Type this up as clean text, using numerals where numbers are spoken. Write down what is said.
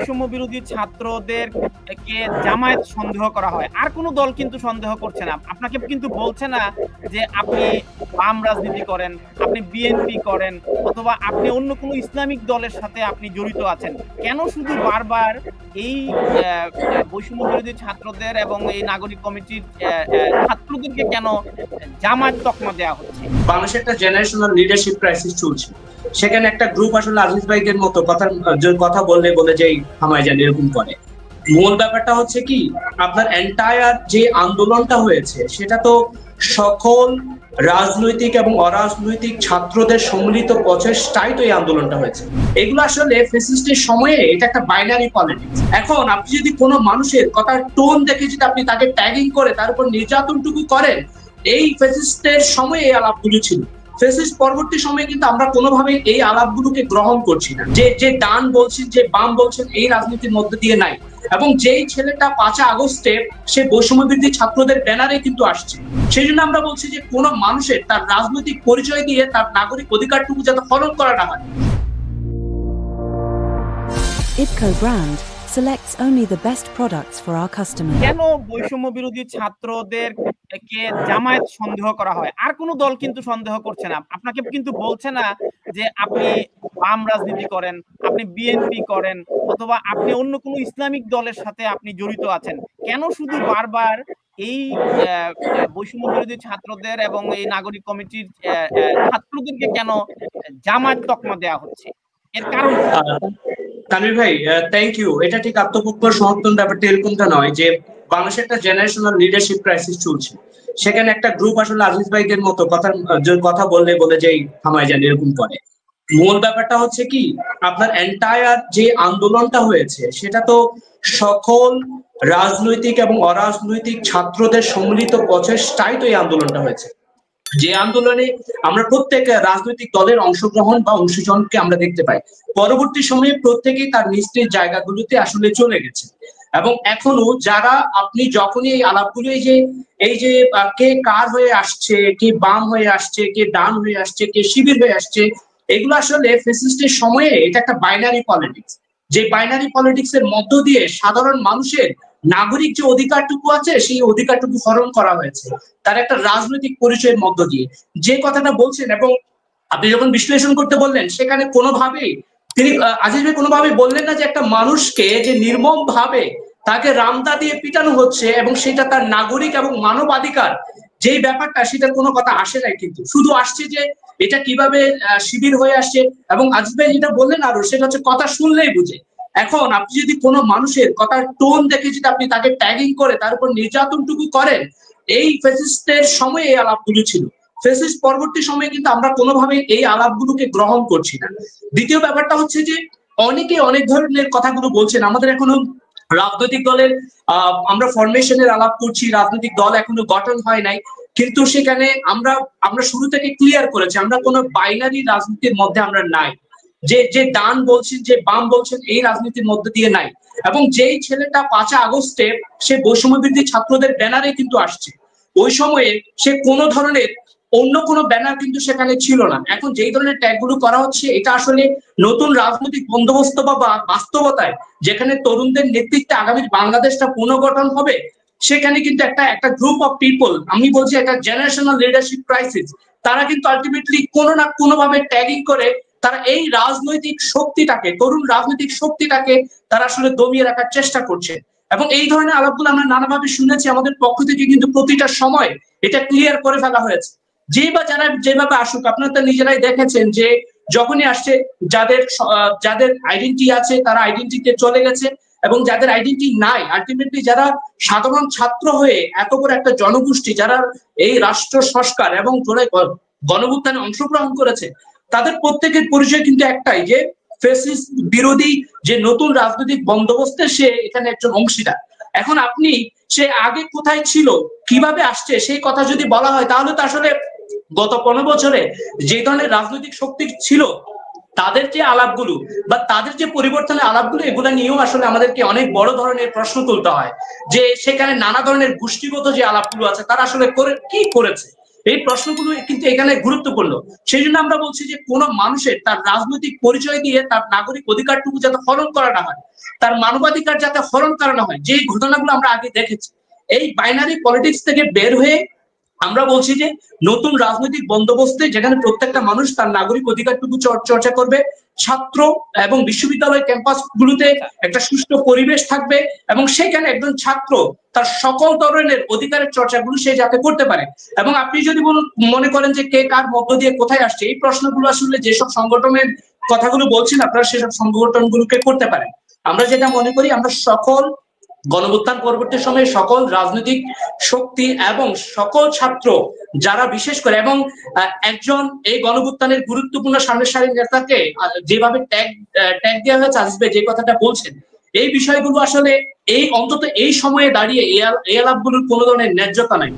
বৈষম্য বিরোধী ছাত্রদের কে জামায়াত সন্দেহ করা হয়, আর কোনো দল কিন্তু সন্দেহ করছে না, আপনাকে কিন্তু বলছে না যে আপনি বাম রাজনীতি করেন, আপনি বিএনপি করেন, অথবা আপনি অন্য কোনো ইসলামিক দলের সাথে আপনি জড়িত আছেন। কেন শুধু বারবার এই বৈষম্য বিরোধী ছাত্রদের এবং এই নাগরিক কমিটির ছাত্রদেরকে কেন জামায়াত তকমা দেওয়া হচ্ছে? বাংলাদেশে একটা জেনারেশনাল লিডারশিপ ক্রাইসিস চলছে। সেখানে একটা গ্রুপ আসলে আজিজ ভাইয়ের মতো কথা বলে যে থামায় যান এরকম করে। মূল ব্যাপারটা হচ্ছে কি, আপনার এন্টায়ার যে আন্দোলনটা হয়েছে সেটা তো সকল রাজনৈতিক এবং অরাজনৈতিক ছাত্রদের সম্মিলিত প্রচেষ্টায় তো এই আন্দোলনটা হয়েছে। এগুলো আসলে ফ্যাসিস্টের সময়ে এটা একটা বাইনারি পলিটিক্স। এখন আপনি যদি কোনো মানুষের কথার টোন দেখে যদি আপনি তাকে ট্যাগিং করে তার উপর নির্যাতনটুকু করেন, এই ফ্যাসিস্টের সময়ে এই আলাপগুলো ছিল। ফ্যাসিস্ট পরবর্তী সময়ে কিন্তু আমরা কোনোভাবে এই আলাপগুলোকে গ্রহণ করছি না। যে ডান বলছেন, যে বাম বলছেন, এই রাজনীতির মধ্যে দিয়ে নাই। এবং যেই ছেলেটা 5 আগস্টে সে বৈষম্য বিরোধী ছাত্রদের ব্যানারে কিন্তু আসছে, সেই জন্য আমরা বলছি যে কোনো মানুষের তার রাজনৈতিক পরিচয় দিয়ে তার নাগরিক অধিকারটুকু যাতে হরণ করা না হয়। IPCO brand selects only the best products for our customers. কেন বৈষম্য বিরোধী ছাত্রদের কে জামায়াত সন্দেহ করা হয়, আর কোনো দল কিন্তু সন্দেহ করছে না, আপনাকে কিন্তু বলছে না যে আপনি বাম রাজনীতি করেন, আপনি বিএনপি করেন, অথবা আপনি অন্য কোনো ইসলামিক দলের সাথে আপনি জড়িত আছেন। কেন শুধু বারবার এই বৈষম্য বিরোধী ছাত্রদের এবং এই নাগরিক কমিটির ছাত্রদেরকে কেন জামায়াত তকমা দেওয়া হচ্ছে? এর কারণ তানভীর ভাই, থ্যাংক ইউ। এটা ঠিক আত্মপক্ষ সমর্থন ব্যাপারটা এরকমটা নয় যে বাংলাদেশে একটা জেনারেশনাল লিডারশিপ ক্রাইসিস চলছে। সেখানে একটা গ্রুপ আসলে আজিজ ভাইয়ের মতো কথা বলে যে থামায় যান এরকম করে। মূল ব্যাপারটা হচ্ছে কি, আপনার এন্টায়ার যে আন্দোলনটা হয়েছে সেটা তো সকল রাজনৈতিক এবং অরাজনৈতিক ছাত্রদের সম্মিলিত প্রচেষ্টায় তো এই আন্দোলনটা হয়েছে। যে আন্দোলনে আমরা প্রত্যেক রাজনৈতিক দলের অংশগ্রহণ বা অংশগ্রহণকে আমরা দেখতে পাই। পরবর্তী সময়ে প্রত্যেকেই তার নিজ নিজ জায়গাগুলোতে আসলে চলে গেছে। এবং এখনো যারা আপনি যখনই এই আলাপগুলো এই যে কে কার হয়ে আসছে, কে বাম হয়ে আসছে, কে ডান হয়ে আসছে, কে শিবির হয়ে আসছে, এগুলো আসলে ফ্যাসিস্টের সময়ে এটা একটা বাইনারি পলিটিক্স। যে বাইনারি পলিটিক্স এর মধ্য দিয়ে সাধারণ মানুষের নাগরিক যে অধিকারটুকু আছে সেই অধিকারটুকু হরণ করা হয়েছে তার একটা রাজনৈতিক পরিচয়ের মধ্য দিয়ে। যে কথাটা বলছেন এবং আপনি যখন বিশ্লেষণ করতে বললেন, সেখানে কোনোভাবেই তিনি আজিজ ভাই কোনোভাবেই বললেন না যে একটা মানুষকে যে নির্মম ভাবে তাকে রামদা দিয়ে পিটানো হচ্ছে এবং সেটা তার নাগরিক এবং মানবাধিকার যেই ব্যাপারটা, সেটার কোনো কথা আসে নাই। কিন্তু শুধু আসছে যে এটা কিভাবে শিবির হয়ে আসছে। এবং আজিজ ভাই যেটা বললেন আরো, সেটা হচ্ছে কথা শুনলেই বুঝে। এখন আপনি যদি কোনো মানুষের কথার টোন দেখে যদি আপনি তাকে ট্যাগিং করে তার উপর নির্যাতনটুকু করেন, এই ফ্যাসিস্টের সময়ে এই আলাপগুলো ছিল। ফ্যাসিস্ট পরবর্তী সময়ে কিন্তু আমরা কোনোভাবেই এই আলাপগুলোকে গ্রহণ করছি না। দ্বিতীয় ব্যাপারটা হচ্ছে যে অনেকে অনেক ধরনের কথাগুলো বলছেন। আমাদের এখনো রাজনৈতিক দলের আমরা ফরমেশনের আলাপ করছি, রাজনৈতিক দল এখনো গঠন হয় নাই, কিন্তু সেখানে আমরা শুরু থেকে ক্লিয়ার করেছি আমরা কোনো বাইনারি রাজনীতির মধ্যে আমরা নাই। যে ডান বলছেন, যে বাম বলছেন, এই রাজনীতির মধ্যে দিয়ে নাই। এবং যেই ছেলেটা 5 আগস্টে সে বৈষম্য বিরোধী ছাত্রদের ব্যানারে কিন্তু আসছে, ওই সময়ে সে কোনো ধরনের অন্য কোনো ব্যানার কিন্তু সেখানে ছিল না। এখন যেই ধরনের ট্যাগ গুলো করা হচ্ছে, এটা আসলে নতুন রাজনৈতিক বন্দোবস্ত বা বাস্তবতায় যেখানে তরুণদের নেতৃত্বে আগামী বাংলাদেশটা পুনর্গঠন হবে, সেখানে কিন্তু একটা গ্রুপ অফ পিপল, আমি বলছি একটা জেনারেশনাল লিডারশিপ ক্রাইসিস, তারা কিন্তু আলটিমেটলি কোনো না কোনো ভাবে ট্যাগিং করে তারা এই রাজনৈতিক শক্তিটাকে, তরুণ রাজনৈতিক শক্তিটাকে তারা আসলে দমিয়ে রাখার চেষ্টা করছে। এবং এই ধরনের আলাপগুলো আমরা নানাভাবে শুনেছি, আমাদের পক্ষ থেকে কিন্তু প্রতিটা সময় এটা ক্লিয়ার করে ফেলা হয়েছে। যারা যেভাবে আসুক, আপনারা তো নিজেরাই দেখেছেন যে যখনই আসছে যাদের আইডেন্টি আছে তারা আইডেন্টিতে চলে গেছে, এবং যাদের আইডেন্টি নাই, আলটিমেটলি যারা সাধারণ ছাত্র হয়ে এত বড় একটা জনগোষ্ঠী যারা এই রাষ্ট্র সংস্কার এবং গণঅভ্যুত্থানে অংশগ্রহণ করেছে, তাদের প্রত্যেকের পরিচয় কিন্তু একটাই, যে ফ্যাসিস্ট বিরোধী যে নতুন রাজনৈতিক বন্দোবস্তে সে এখানে একজন অংশীদার। এখন আপনি সে আগে কোথায় ছিল, কিভাবে আসছে, সেই কথা যদি বলা হয়, তাহলে তো আসলে গত 15 বছরে যে ধরনের রাজনৈতিক শক্তি ছিল তাদের যে আলাপগুলো বা তাদের যে পরিবর্তনের আলাপগুলো, এগুলো নিয়েও আসলে আমাদেরকে অনেক বড় ধরনের প্রশ্ন তুলতে হয় যে সেখানে নানা ধরনের গোষ্ঠীগত যে আলাপগুলো আছে তারা আসলে কি করেছে। এই প্রশ্নগুলো কিন্তু এখানে গুরুত্বপূর্ণ। সেই জন্য আমরা বলছি যে কোন মানুষের তার রাজনৈতিক পরিচয় দিয়ে তার নাগরিক অধিকারটুকু যাতে হরণ করা না হয়, তার মানবাধিকার যাতে হরণ করা না হয়, যে ঘটনাগুলো আমরা আগে দেখেছি। এই বাইনারি পলিটিক্স থেকে বের হয়ে আমরা বলছি যে নতুন রাজনৈতিক বন্দোবস্তে যেখানে প্রত্যেকটা মানুষ তার নাগরিক অধিকারটুকু চর্চা করবে, ছাত্র এবং বিশ্ববিদ্যালয় ক্যাম্পাস গুলোতে একটা সুষ্ঠু পরিবেশ থাকবে এবং সেখানে একজন ছাত্র তার সকল ধরনের অধিকারের চর্চাগুলো সে যাতে করতে পারে। এবং আপনি যদি মনে করেন যে কে কার মধ্য দিয়ে কোথায় আসছে, এই প্রশ্নগুলো আসলে যেসব সংগঠনের কথাগুলো বলছেন আপনারা সেসব সংগঠনগুলোকে করতে পারেন। আমরা যেটা মনে করি, আমরা সকল গণঅভ্যুত্থান পরবর্তী সময়ে সকল রাজনৈতিক শক্তি এবং সকল ছাত্র যারা বিশেষ করে এবং একজন এই গণঅভ্যুত্থানের গুরুত্বপূর্ণ সামনের সারির নেতাকে যেভাবে ট্যাগ দেওয়া হয়েছে, আজিজ ভাই যে কথাটা বলছেন, এই বিষয়গুলো আসলে এই অন্তত এই সময়ে দাঁড়িয়ে এই আলাপগুলোর কোনো ধরনের ন্যায্যতা নাই।